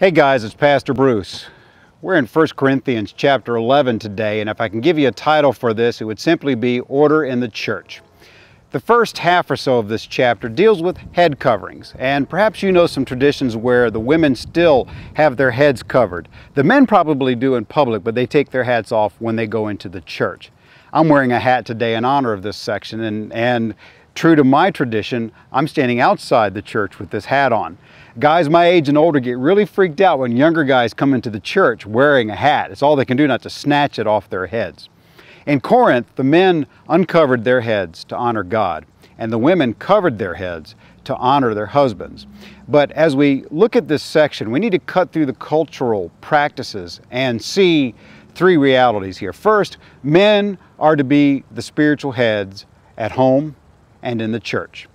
Hey guys, it's Pastor Bruce. We're in 1 Corinthians chapter 11 today, and if I can give you a title for this, it would simply be Order in the Church. The first half or so of this chapter deals with head coverings, and perhaps you know some traditions where the women still have their heads covered. The men probably do in public, but they take their hats off when they go into the church. I'm wearing a hat today in honor of this section, and true to my tradition, I'm standing outside the church with this hat on. Guys my age and older get really freaked out when younger guys come into the church wearing a hat. It's all they can do not to snatch it off their heads. In Corinth, the men uncovered their heads to honor God, and the women covered their heads to honor their husbands. But as we look at this section, we need to cut through the cultural practices and see three realities here. First, men are to be the spiritual heads at home and in the church.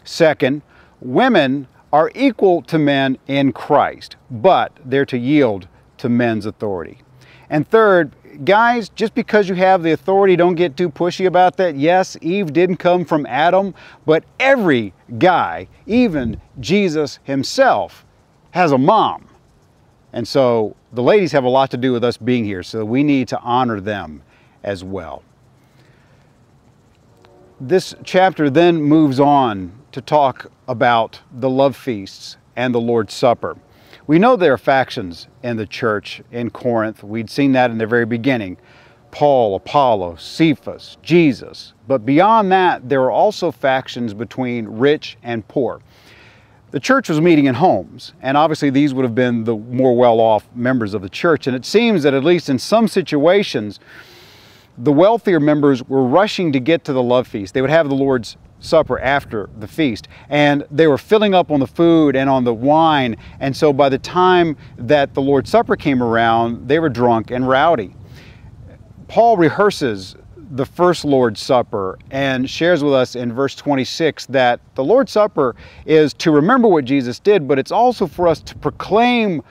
Second, women are equal to men in Christ, but they're to yield to men's authority. And third, guys, just because you have the authority, don't get too pushy about that. Yes, Eve didn't come from Adam, but every guy, even Jesus himself, has a mom. And so the ladies have a lot to do with us being here, so we need to honor them as well. This chapter then moves on to talk about the love feasts and the Lord's Supper. We know there are factions in the church in Corinth. We'd seen that in the very beginning. Paul, Apollos, Cephas, Jesus. But beyond that, there are also factions between rich and poor. The church was meeting in homes, and obviously these would have been the more well-off members of the church. And it seems that at least in some situations, the wealthier members were rushing to get to the love feast. They would have the Lord's Supper after the feast, and they were filling up on the food and on the wine, and so by the time that the Lord's Supper came around, they were drunk and rowdy. Paul rehearses the first Lord's Supper and shares with us in verse 26 that the Lord's Supper is to remember what Jesus did, but it's also for us to proclaim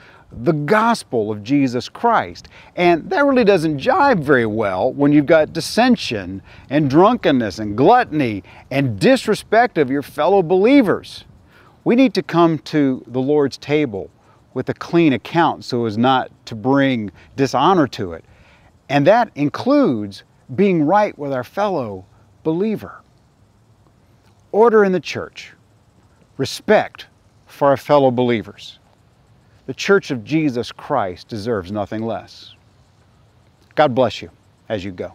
the gospel of Jesus Christ. And that really doesn't jibe very well when you've got dissension and drunkenness and gluttony and disrespect of your fellow believers. We need to come to the Lord's table with a clean account so as not to bring dishonor to it. And that includes being right with our fellow believer. Order in the church. Respect for our fellow believers. The Church of Jesus Christ deserves nothing less. God bless you as you go.